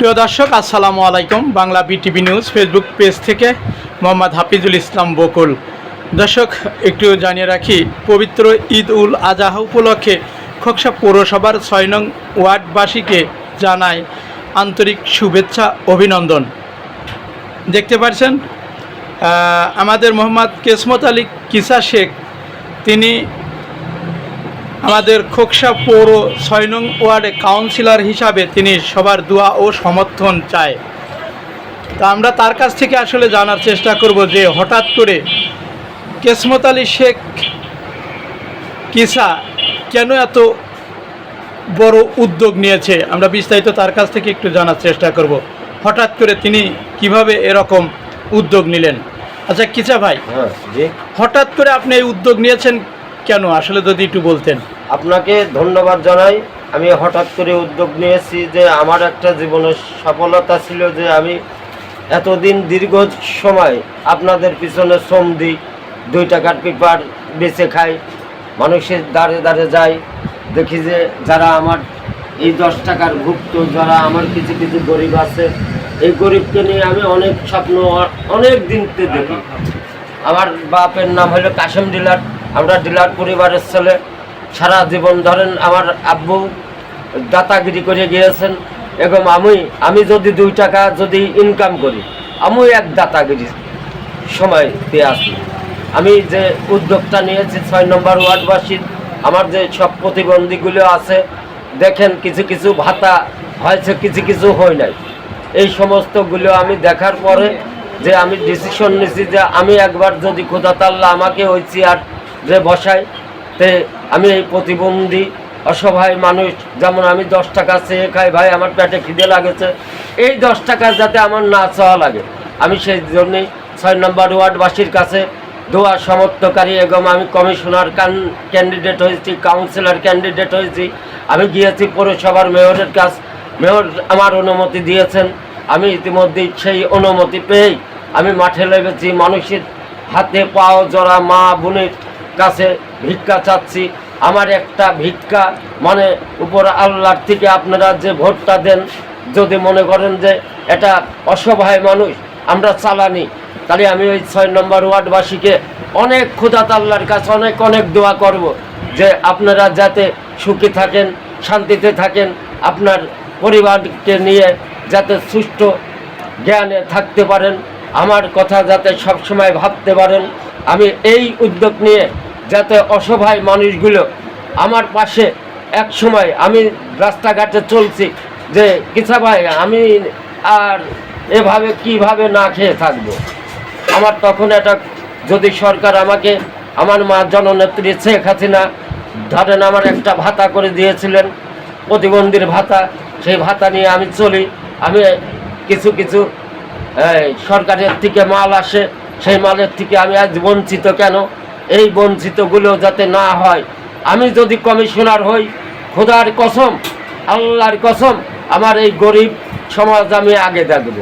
প্রিয় দর্শক, আসসালামু আলাইকুম। Bangla BTV news Facebook page থেকে মোহাম্মদ হাফিজুল ইসলাম বকুল। দর্শক, একটু জানিয়ে রাখি, পবিত্র ঈদ উল আজহা উপলক্ষে খোকসা পৌরসভার ৬ নং ওয়ার্ডবাসীকে জানায় আন্তরিক শুভেচ্ছা অভিনন্দন। দেখতে পাচ্ছেন আমাদের মোহাম্মদ কেসমত আলী কিসা শেখ, তিনি আমাদের খোকসা পৌর ৬ নং ওয়ার্ডে কাউন্সিলর হিসাবে তিনি সবার দোয়া ও সমর্থন চায়। তা আমরা তার কাছ থেকে আসলে জানার চেষ্টা করব যে হঠাৎ করে কেসমত আলী শেখ কিসা কেন এত বড় উদ্যোগ নিয়েছে। আমরা বিস্তারিত তার কাছ থেকে একটু জানার চেষ্টা করব, হঠাৎ করে তিনি কিভাবে এরকম উদ্যোগ নিলেন। আচ্ছা কিসা ভাই, হঠাৎ করে আপনি এই উদ্যোগ নিয়েছেন কেন, আসলে যদি একটু বলতেন। আপনাকে ধন্যবাদ জানাই। আমি হঠাৎ করে উদ্যোগ নিয়েছি যে আমার একটা জীবনের সফলতা ছিল যে আমি এতদিন দীর্ঘ সময় আপনাদের পিছনে শ্রম দিই, 2 টাকার পেপার বেচে খাই, মানুষের দ্বারে দ্বারে যাই, দেখি যে যারা আমার এই 10 টাকার ভুক্ত, যারা আমার কিছু কিছু গরিব আছে, এই গরিবকে নিয়ে আমি অনেক স্বপ্ন অনেক দিনতে দেখি। আমার বাপের নাম হলো কাশেম ডিলার, আমরা ডিলার পরিবারের ছেলে। সারা জীবন ধরেন আমার আব্বু দাতাগিরি করে গিয়েছেন এবং আমি যদি 2 টাকা যদি ইনকাম করি, আমিও এক দাতাগিরি সময় পেয়ে আসি। আমি যে উদ্যোগটা নিয়েছি 6 নম্বর ওয়ার্ডবাসীর, আমার যে সব প্রতিবন্ধীগুলো আছে, দেখেন কিছু কিছু ভাতা হয়েছে, কিছু কিছু হয় নাই। এই সমস্তগুলো আমি দেখার পরে যে আমি ডিসিশন নিয়েছি যে আমি একবার যদি খোদা তাআলা আমাকে ওই চেয়ারে বসাই, তে আমি এই প্রতিবন্ধী অসহায় মানুষ, যেমন আমি 10 টাকা চেয়ে খাই, ভাই আমার পেটে খিদে লাগেছে, এই 10 টাকা যাতে আমার না চাওয়া লাগে, আমি সেই জন্যেই 6 নম্বর ওয়ার্ডবাসীর কাছে দোয়া সমর্থকারী এবং আমি কমিশনার ক্যান্ডিডেট হয়েছি, কাউন্সিলর ক্যান্ডিডেট হয়েছি। আমি গিয়েছি পৌরসভার মেয়রের কাছ, মেয়র আমার অনুমতি দিয়েছেন। আমি ইতিমধ্যেই সেই অনুমতি পেয়েই আমি মাঠে লেগেছি, মানুষের হাতে পাও জড়া মা বোনের কাছে ভিক্ষা চাচ্ছি। আমার একটা ভিক্ষা মানে উপর আল্লাহর থেকে আপনারা যে ভোটটা দেন, যদি মনে করেন যে এটা অসহায় মানুষ আমরা চালানি, তাহলে আমি ওই 6 নম্বর ওয়ার্ডবাসীকে অনেক খোদা আল্লাহর কাছে অনেক অনেক দোয়া করব যে আপনারা যাতে সুখী থাকেন, শান্তিতে থাকেন, আপনার পরিবারকে নিয়ে যাতে সুষ্ঠু জ্ঞানে থাকতে পারেন, আমার কথা যাতে সবসময় ভাবতে পারেন। আমি এই উদ্যোগ নিয়ে যাতে অসহায় মানুষগুলো আমার পাশে, এক সময় আমি রাস্তাঘাটে চলছি যে কিসা ভাই আমি আর এভাবে কিভাবে না খেয়ে থাকবো। আমার তখন এটা যদি সরকার আমাকে, আমার মা জননেত্রী শেখ হাসিনা ধরেন আমার একটা ভাতা করে দিয়েছিলেন, প্রতিবন্ধীর ভাতা, সেই ভাতা নিয়ে আমি চলি। আমি কিছু কিছু সরকারের থেকে মাল আসে, সেই মালের থেকে আমি আজ বঞ্চিত কেন? এই বঞ্চিতগুলো যাতে না হয়, আমি যদি কমিশনার হই, খোদার কসম, আল্লাহর কসম, আমার এই গরিব সমাজ আমি আগে দেখব।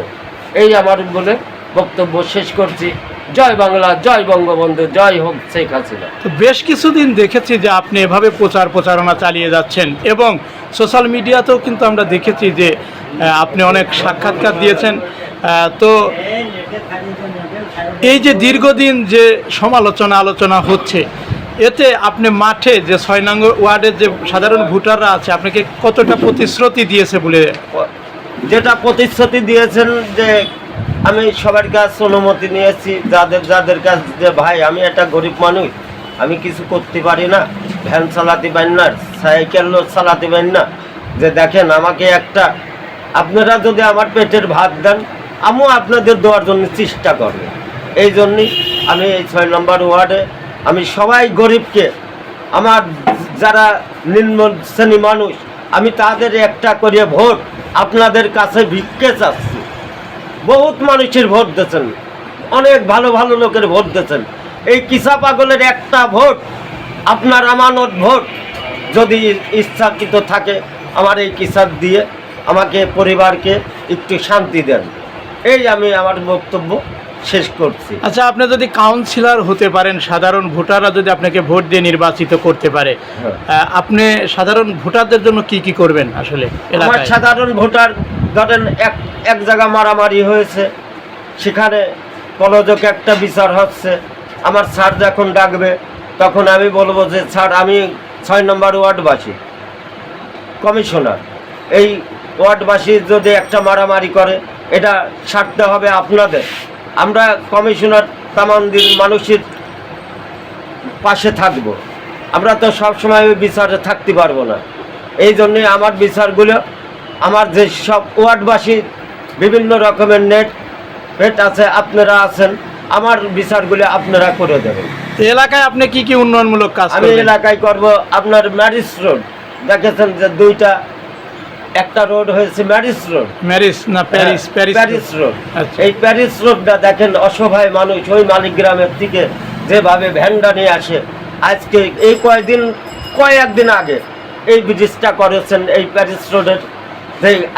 এই আমার বলে বক্তব্য শেষ করছি। জয় বাংলা, জয় বঙ্গবন্ধু, জয় হোক শেখ হাসিনা। তো বেশ কিছুদিন দেখেছি যে আপনি এভাবে প্রচারণা চালিয়ে যাচ্ছেন এবং সোশ্যাল মিডিয়াতেও কিন্তু আমরা দেখেছি যে আপনি অনেক সাক্ষাৎকার দিয়েছেন। তো এই যে দীর্ঘদিন যে আলোচনা হচ্ছে, এতে আপনি মাঠে যে 6 নং ওয়ার্ডের যে সাধারণ ভোটাররা আছে, আপনাকে কতটা প্রতিশ্রুতি দিয়েছে বলে? যেটা প্রতিশ্রুতি দিয়েছেন যে আমি সবার কাছ অনুমতি নিয়েছি, যাদের কাছ যে ভাই আমি একটা গরিব মানুষ, আমি কিছু করতে পারি না, ভ্যান চালাতে পারি না, সাইকেলও চালাতে পারি না, যে দেখেন আমাকে একটা, আপনারা যদি আমার পেটের ভাত দেন, আমিও আপনাদের দেওয়ার জন্য চেষ্টা করব। এই জন্যই আমি এই 6 নম্বর ওয়ার্ডে আমি সবাই গরিবকে, আমার যারা নিম্ন শ্রেণী মানুষ, আমি তাদের একটা করে ভোট আপনাদের কাছে ভিক্ষে চাচ্ছি। বহুত মানুষের ভোট দিয়েছেন, অনেক ভালো ভালো লোকের ভোট দিয়েছেন, এই কিসা পাগলের একটা ভোট, আপনার আমানত ভোট যদি ইচ্ছাকৃত থাকে, আমার এই কিসার দিয়ে আমাকে পরিবারকে একটু শান্তি দেন। এই আমি আমার বক্তব্য শেষ করছি। আচ্ছা, আপনি যদি কাউন্সিলর হতে পারেন, সাধারণ ভোটাররা যদি আপনাকে ভোট দিয়ে নির্বাচিত করতে পারে, আপনি সাধারণ ভোটারদের জন্য কি কি করবেন আসলে আমার এলাকায়? সাধারণ ভোটার ধরেন এক জায়গা মারামারি হয়েছে, সেখানে কলযোগে একটা বিচার হচ্ছে, আমার স্যার যখন ডাকবে তখন আমি বলবো যে স্যার আমি 6 নম্বর ওয়ার্ডবাসী কমিশনার, এই ওয়ার্ডবাসী যদি একটা মারামারি করে এটা ছাড়তে হবে আপনাদের। আমরা কমিশনার তামান্দির মানুষের পাশে থাকব, আমরা তো সবসময় ওই বিচারে থাকতে পারবো না। এই জন্যে আমার বিচারগুলো আমার যে সব ওয়ার্ডবাসীর বিভিন্ন রকমের নেট আছে, আপনারা আছেন, আমার বিচারগুলো আপনারা করে দেবেন। তো এলাকায় আপনি কি কি উন্নয়নমূলক কাজ আমি করবেন? এলাকায় করব আপনার ম্যারিস রোড, দেখেছেন যে একটা রোড হয়েছে ম্যারিস রোড, ম্যারিস না প্যারিস? Paris road. আচ্ছা। এই প্যারিস রোডটা দেখেন অসহায় মানুষ ওই মালিক গ্রামের থেকে যেভাবে ভ্যানটা নিয়ে আসে, আজকে এই কয়েকদিন আগে এই ব্রিজটা করেছেন এই প্যারিস রোডের।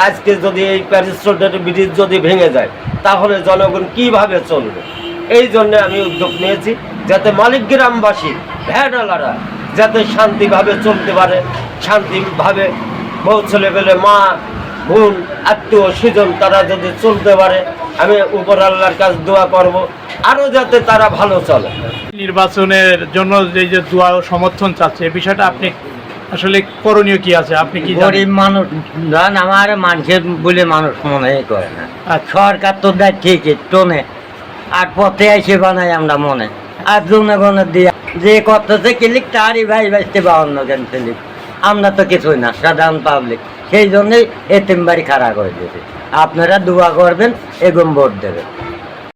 আজকে যদি এই প্যারিস রোডের ব্রিজ যদি ভেঙে যায় তাহলে জনগণ কিভাবে চলবে? এই জন্য আমি উদ্যোগ নিয়েছি যাতে মালিক গ্রামবাসী ভ্যানওয়ালারা যাতে শান্তিভাবে চলতে পারে, শান্তিভাবে বউ ছেলে পেলে মা বোন আত্মীয় স্বজন তারা যদি চলতে পারে, আমি উপর আল্লাহর কাছে দোয়া করব আরও যাতে তারা ভালো চলে। নির্বাচনের জন্য যে দোয়া ও সমর্থন চাচ্ছে, এই বিষয়টা আপনি আসলে করণীয় কি আছে আপনি কি জানেন? গরিব মানুষ ধরেন আমার মানুষের বলে মানুষ মনে করে না। আর আচ্ছা। সরকার তো দেয় ঠিকই টোনে, আর পথে এসে বানাই আমরা মনে, আর জনগণের দিয়ে যে করতেছে ক্লিক তারই ভাই বাঁচতে বা অন্য জ্ঞান ক্লিক, আমরা তো কিছুই না সাধারণ পাবলিক। সেই জন্যই এতিম বাড়ি খাড়া করে দিয়েছে। আপনারা দোয়া করবেন এবং ভোট দেবেন।